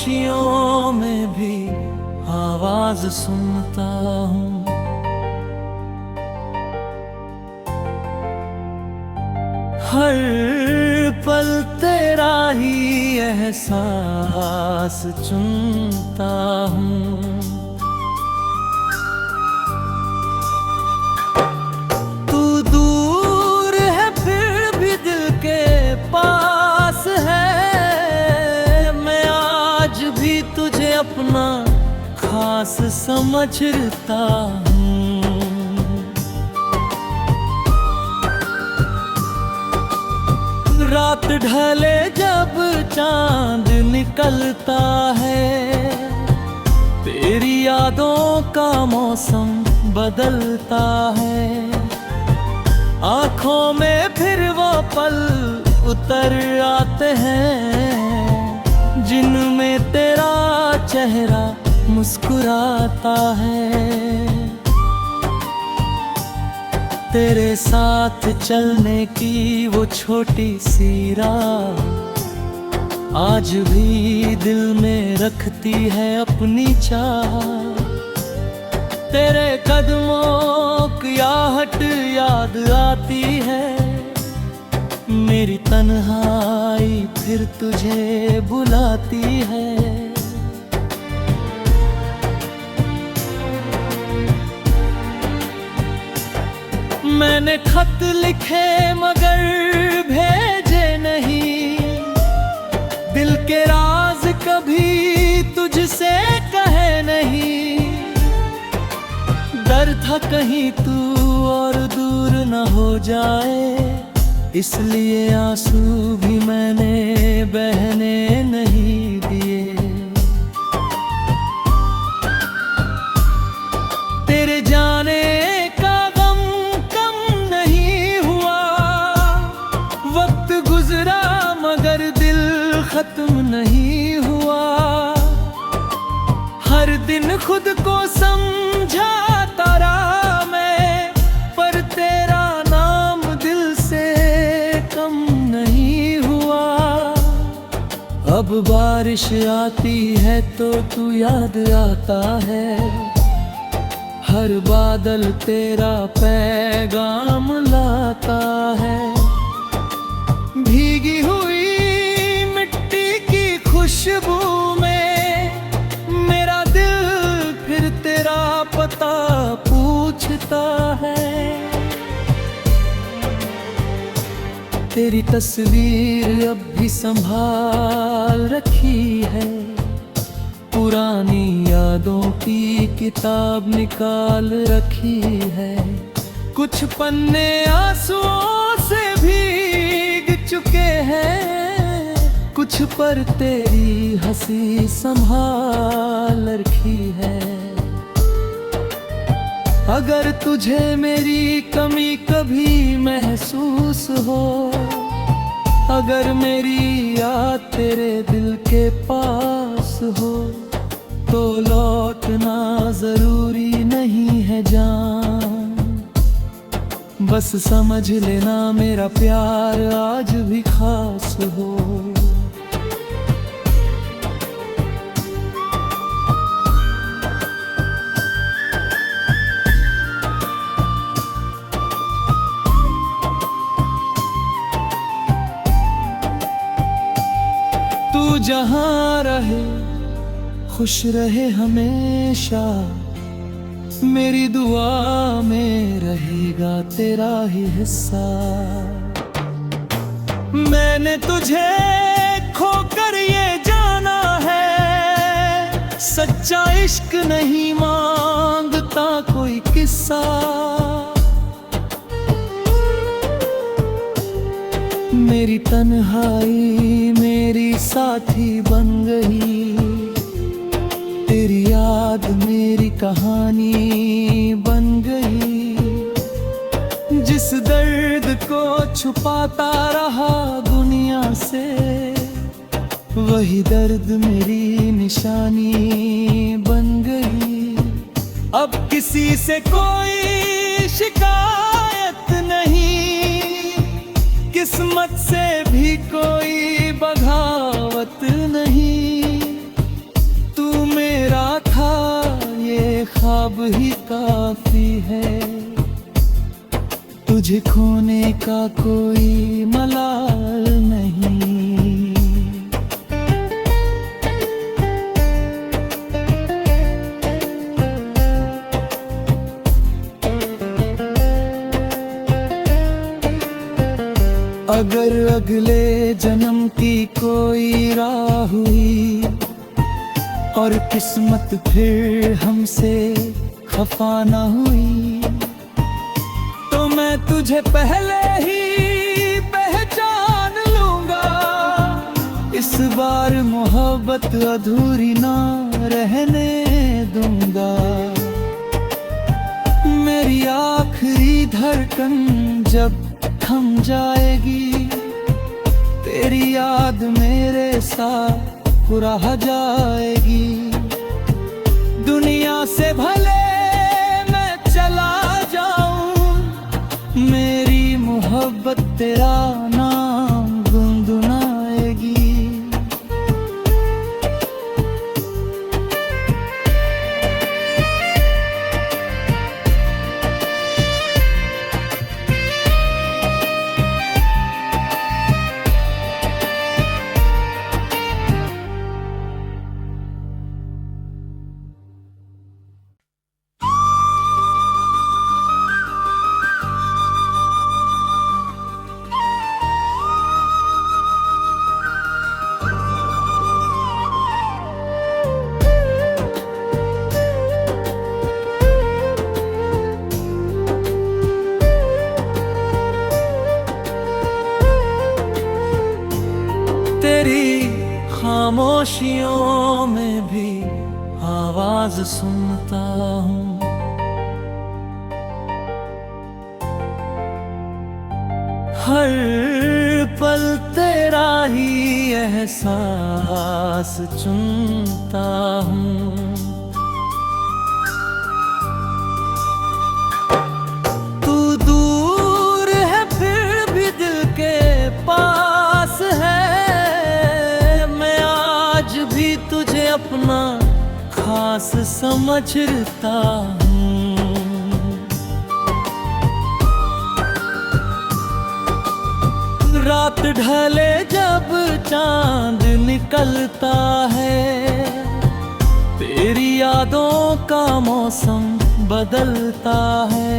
खामोशियों में भी आवाज सुनता हूँ। हर पल तेरा ही एहसास चुनता हूँ। तू दूर है फिर भी दिल के पास है। मैं आज भी तुझे अपना खास समझता हूँ। रात ढले जब चांद निकलता है, तेरी यादों का मौसम बदलता है। आँखों में फिर वो पल उतर आते हैं, जिनमें तेरा चेहरा मुस्कुराता है। तेरे साथ चलने की वो छोटी सी राह आज भी दिल में रखती है अपनी चाह। तेरे कदमों की आहट याद आती है, मेरी तन्हाई फिर तुझे बुलाती है। मैंने खत लिखे मगर भेजे नहीं, दिल के राज कभी तुझसे कहे नहीं। डर था कहीं तू और दूर न हो जाए, इसलिए आंसू भी मैंने बहने नहीं दिए। तेरे जाने खत्म नहीं हुआ। हर दिन खुद को समझाता रहा मैं, पर तेरा नाम दिल से कम नहीं हुआ। अब बारिश आती है तो तू याद आता है, हर बादल तेरा पैगाम लाता है। भीगी हुई खुशबू में मेरा दिल फिर तेरा पता पूछता है। तेरी तस्वीर अब भी संभाल रखी है, पुरानी यादों की किताब निकाल रखी है। कुछ पन्ने आंसुओं से भीग चुके हैं, कुछ पर तेरी हंसी संभाल रखी है। अगर तुझे मेरी कमी कभी महसूस हो, अगर मेरी याद तेरे दिल के पास हो, तो लौटना जरूरी नहीं है जान। बस समझ लेना मेरा प्यार आज भी खास हो। तू जहाँ रहे खुश रहे हमेशा, मेरी दुआ में रहेगा तेरा ही हिस्सा। मैंने तुझे खोकर ये जाना है, सच्चा इश्क नहीं मांगता कोई किस्सा। मेरी तन्हाई मेरी साथी बन गई, तेरी याद मेरी कहानी बन गई। जिस दर्द को छुपाता रहा दुनिया से, वही दर्द मेरी निशानी बन गई। अब किसी से कोई शिकायत नहीं, किस्मत से भी कोई बगावत नहीं। ख्वाब ही काफी है, तुझे खोने का कोई मलाल नहीं। अगर अगले जन्म की कोई राह हुई और किस्मत फिर हमसे खफा न हुई, तो मैं तुझे पहले ही पहचान लूंगा। इस बार मोहब्बत अधूरी ना रहने दूंगा। मेरी आखिरी धड़कन जब थम जाएगी, तेरी याद मेरे साथ रह जाएगी। दुनिया से भले मैं चला जाऊं, मेरी मोहब्बत तेरा नाम गुनगुनाएगी। तेरी खामोशियों में भी आवाज सुनता हूँ। हर पल तेरा ही एहसास चुनता हूँ। तू दूर है फिर भी दिल के पास है। तुझे अपना खास समझता हूँ। रात ढले जब चांद निकलता है, तेरी यादों का मौसम बदलता है।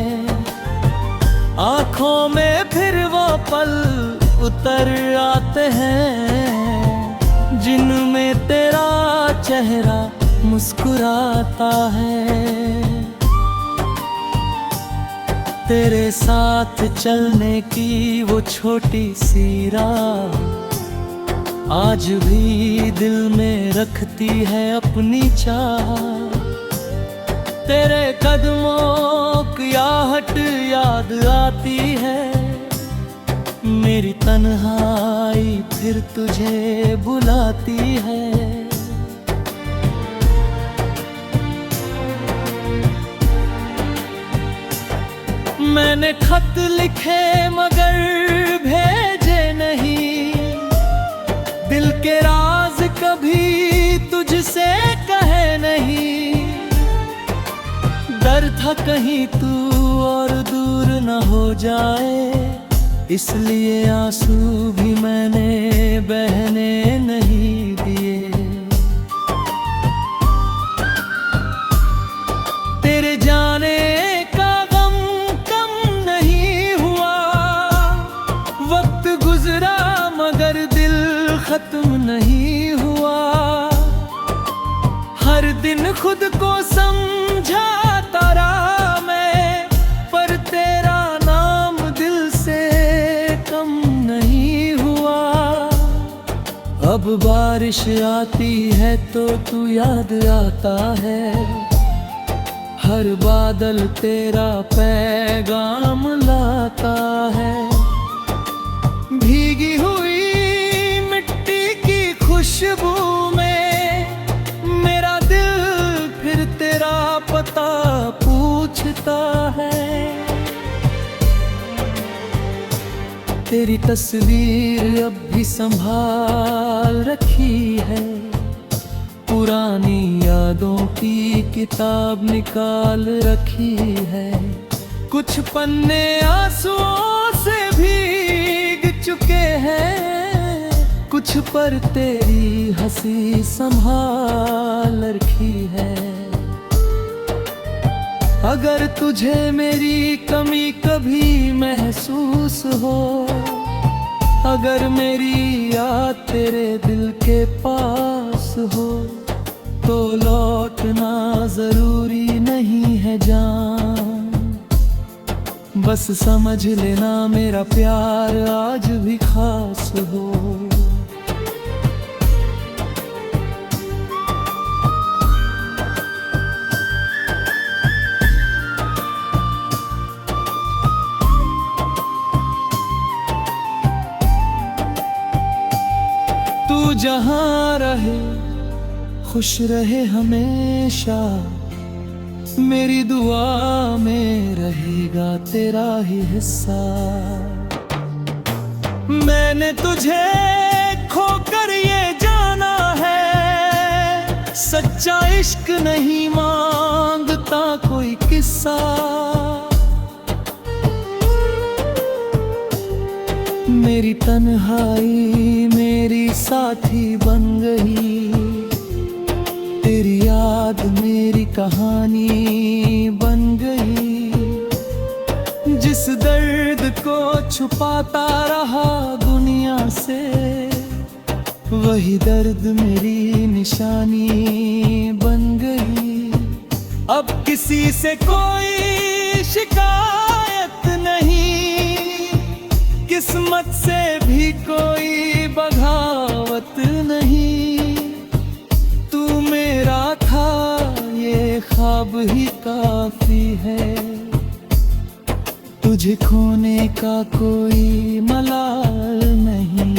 आँखों में फिर वो पल उतर आते हैं, जिनमें तेरा चेहरा मुस्कुराता है। तेरे साथ चलने की वो छोटी सी राह आज भी दिल में रखती है अपनी चाह। तेरे कदमों की आहट याद आती है, मेरी तन्हाई फिर तुझे बुलाती है। मैंने खत लिखे मगर भेजे नहीं, दिल के राज कभी तुझसे कहे नहीं। डर था कहीं तू और दूर न हो जाए, इसलिए आंसू भी मैंने बहने नहीं दिए। तेरे जाने का गम कम नहीं हुआ, वक्त गुजरा मगर दिल खत्म नहीं हुआ। हर दिन खुद को समझाता रहा मैं, पर तेरा नाम दिल से कम नहीं हुआ। अब बारिश आती है तो तू याद आता है, हर बादल तेरा पैगाम लाता है। भीगी हुई मिट्टी की खुशबू में मेरा दिल फिर तेरा पता पूछता है। तेरी तस्वीर अब भी संभाल रखी है, पुरानी यादों की किताब निकाल रखी है। कुछ पन्ने आंसुओं से भीग चुके हैं, कुछ पर तेरी हंसी संभाल रखी है। अगर तुझे मेरी कमी कभी महसूस हो, अगर मेरी याद तेरे दिल के पास हो, तो लौटना जरूरी नहीं है जान। बस समझ लेना मेरा प्यार आज भी खास हो। तू जहाँ रहे खुश रहे हमेशा, मेरी दुआ में रहेगा तेरा ही हिस्सा। मैंने तुझे खोकर ये जाना है, सच्चा इश्क नहीं मांगता कोई किस्सा। मेरी तन्हाई मेरी साथी बन गई, तेरी याद मेरी कहानी बन गई। जिस दर्द को छुपाता रहा दुनिया से, वही दर्द मेरी निशानी बन गई। अब किसी से कोई शिकायत नहीं, किस्मत से भी कोई बगावत नहीं। तू मेरा था ये ख्वाब ही काफी है, तुझे खोने का कोई मलाल नहीं।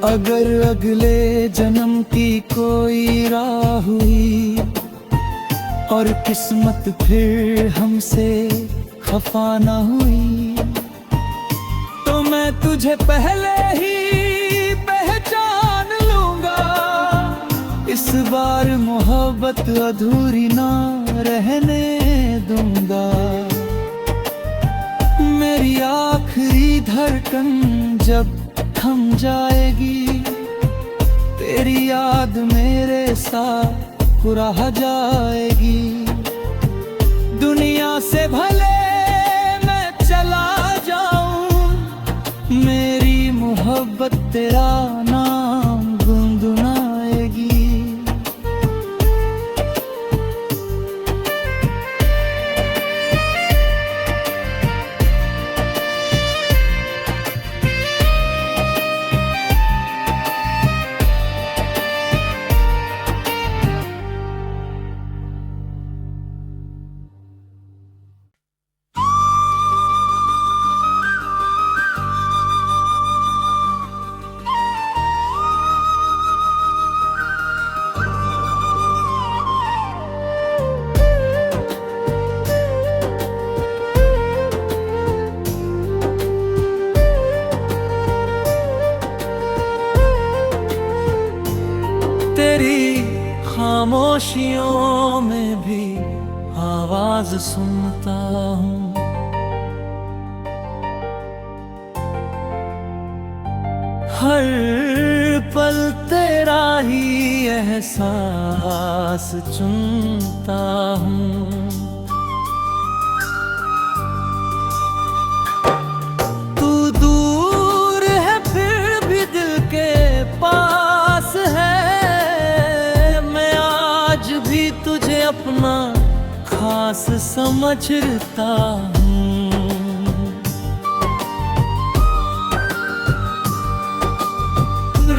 अगर अगले जन्म की कोई राह हुई और किस्मत फिर हमसे खफा न हुई, तो मैं तुझे पहले ही पहचान लूंगा। इस बार मोहब्बत अधूरी ना रहने दूंगा। मेरी आखिरी धड़कन जब थम जाएगी, तेरी याद मेरे साथ रह जाएगी। दुनिया से भले मैं चला जाऊं, मेरी मोहब्बत तेरा नाम गुनगुनाएगी। तेरी खामोशियों में भी आवाज सुनता हूँ। हर पल तेरा ही एहसास चुनता हूँ। तू दूर है फिर भी दिल के पास है, तुझे अपना खास समझता हूँ।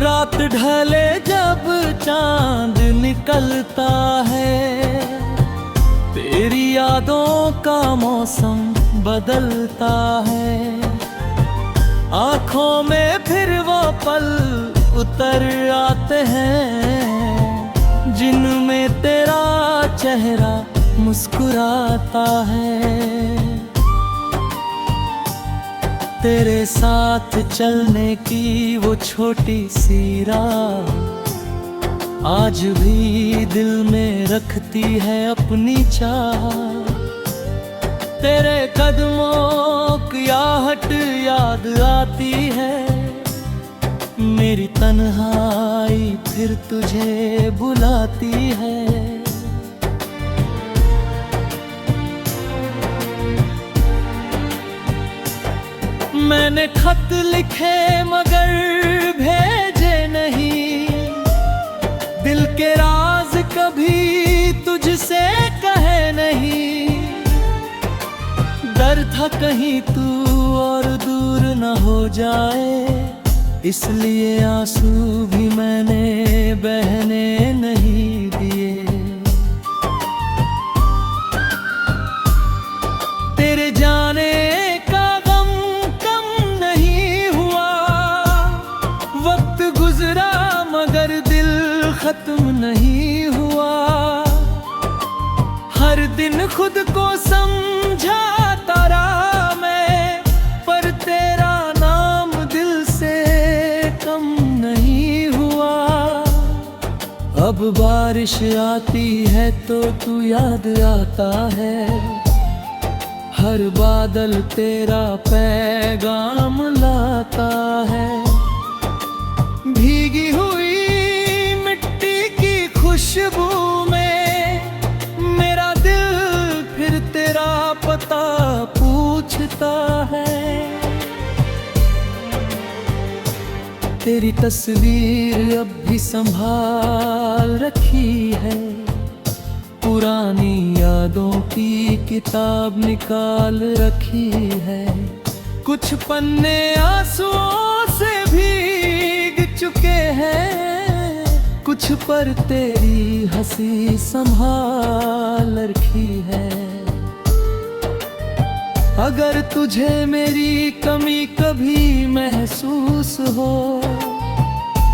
रात ढले जब चांद निकलता है, तेरी यादों का मौसम बदलता है। आँखों में फिर वो पल उतर आते हैं, जिनमें तेरा चेहरा मुस्कुराता है। तेरे साथ चलने की वो छोटी सी राह आज भी दिल में रखती है अपनी चाह। तेरे कदमों की आहट याद आती है, मेरी तन्हाई फिर तुझे बुलाती है। मैंने खत लिखे मगर भेजे नहीं, दिल के राज कभी तुझसे कहे नहीं। डर था कहीं तू और दूर न हो जाए, इसलिए आंसू भी मैंने बहने नहीं दिए। तेरे जाने का गम कम नहीं हुआ, वक्त गुजरा मगर दिल खत्म नहीं हुआ। हर दिन खुद को समझाता रहा मैं, पर तेरा नाम दिल से कम नहीं हुआ। अब बारिश आती है तो तू याद आता है, हर बादल तेरा पैगाम लाता है। भीगी हुई मिट्टी की खुशबू में मेरा दिल फिर तेरा पता पूछता है। तेरी तस्वीर अब भी संभाल रखी है, पुरानी यादों की किताब निकाल रखी है। कुछ पन्ने आंसुओं से भीग चुके हैं, कुछ पर तेरी हंसी संभाल रखी है। अगर तुझे मेरी कमी कभी महसूस हो,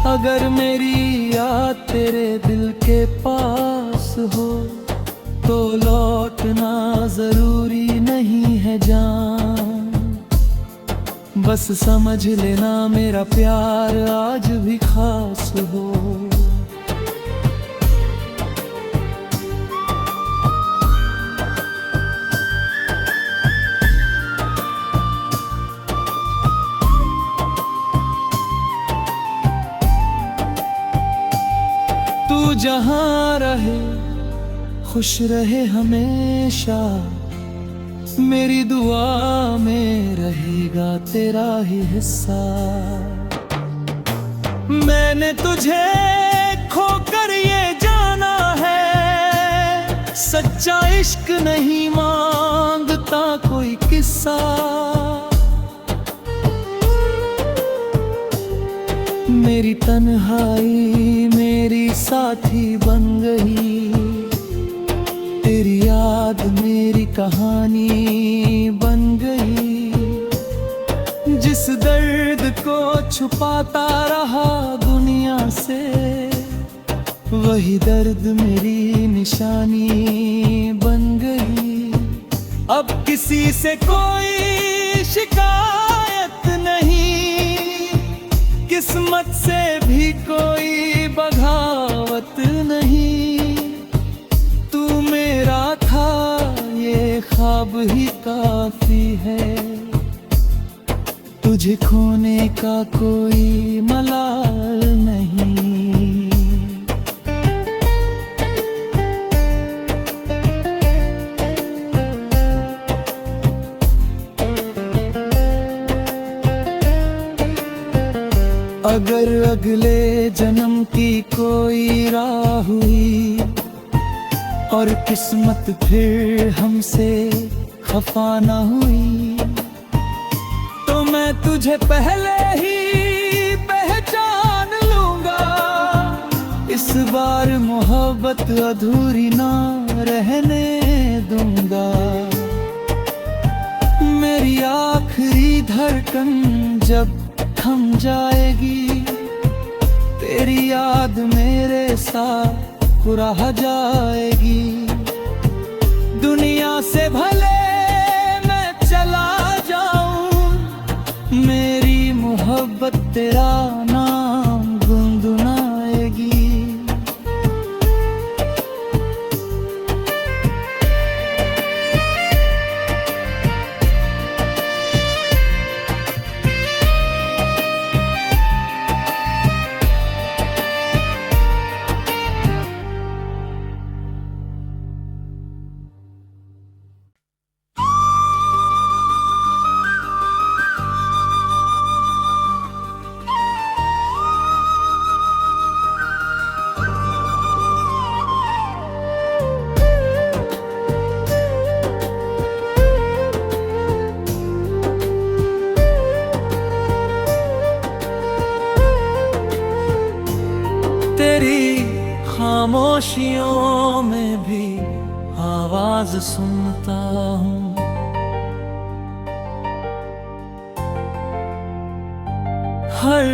अगर मेरी याद तेरे दिल के पास हो, तो लौटना जरूरी नहीं है जान। बस समझ लेना मेरा प्यार आज भी खास हो। तू जहाँ रहे खुश रहे हमेशा, मेरी दुआ में रहेगा तेरा ही हिस्सा। मैंने तुझे खोकर ये जाना है, सच्चा इश्क नहीं मांगता कोई किस्सा। मेरी तन्हाई मेरी साथी बन गई, तेरी याद मेरी कहानी बन गई। जिस दर्द को छुपाता रहा दुनिया से, वही दर्द मेरी निशानी बन गई। अब किसी से कोई शिकायत नहीं, किस्मत से भी कोई बगावत नहीं। तू मेरा था ये ख्वाब ही काफी है, तुझे खोने का कोई मलाल नहीं। अगर अगले जन्म की कोई राह हुई और किस्मत फिर हमसे खफा न हुई, तो मैं तुझे पहले ही पहचान लूंगा। इस बार मोहब्बत अधूरी ना रहने दूंगा। मेरी आखिरी धड़कन जब थम जाएगी, तेरी याद मेरे साथ रह जाएगी। दुनिया से भले मैं चला जाऊं, मेरी मोहब्बत तेरा नाम गुनगुनाएगी। तेरी खामोशियों में भी आवाज सुनता हूँ, हर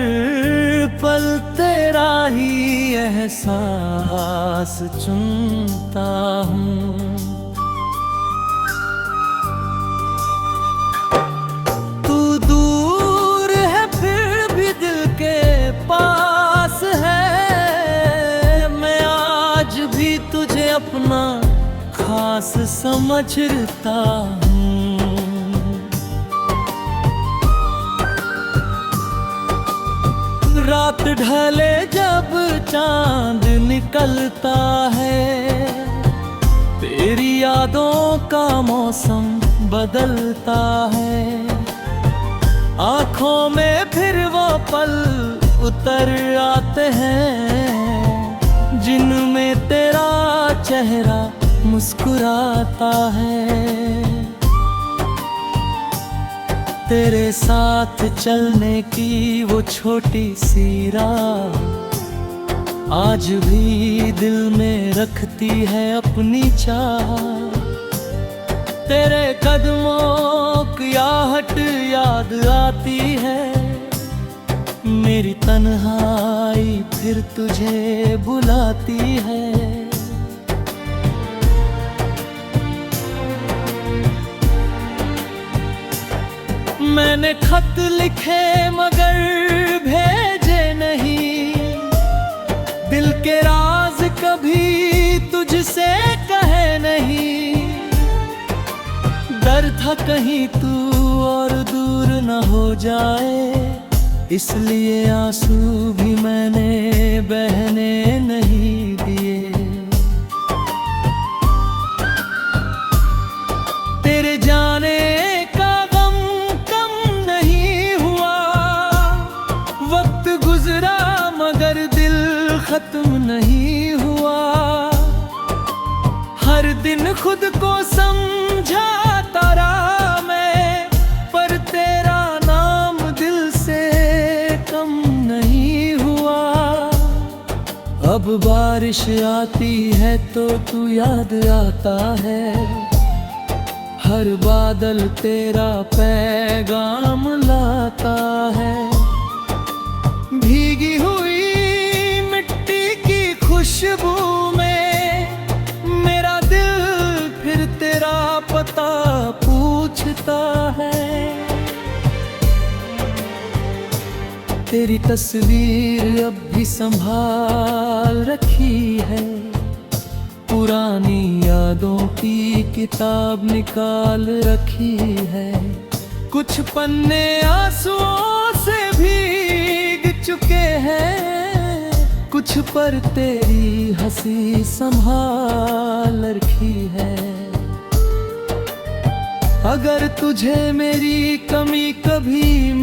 पल तेरा ही एहसास चुनता हूँ। तू दूर है फिर भी दिल के पास है, तुझे अपना खास समझता हूँ। रात ढले जब चांद निकलता है, तेरी यादों का मौसम बदलता है। आँखों में फिर वो पल उतर आते हैं, जिनमें तेरा चेहरा मुस्कुराता है। तेरे साथ चलने की वो छोटी सी राह आज भी दिल में रखती है अपनी चाह। तेरे कदमों की आहट याद आती है, मेरी तन्हाई फिर तुझे बुलाती है। मैंने खत लिखे मगर भेजे नहीं, दिल के राज कभी तुझसे कहे नहीं। डर था कहीं तू और दूर न हो जाए, इसलिए आंसू भी मैंने बहने नहीं दिए। तेरे जाने का गम कम नहीं हुआ, वक्त गुजरा मगर दिल खत्म नहीं हुआ। हर दिन खुद को समझाता रहा मैं, पर तेरा नाम दिल से कम नहीं हुआ। अब बारिश आती है तो तू याद आता है, हर बादल तेरा पैगाम लाता है। भीगी हुई मिट्टी की खुशबू में मेरा दिल फिर तेरा पता पूछता है। तेरी तस्वीर अब भी संभाल रखी है, पुरानी यादों की किताब निकाल रखी है। कुछ पन्ने आंसुओं से भीग चुके हैं, कुछ पर तेरी हंसी संभाल रखी है। अगर तुझे मेरी कमी कभी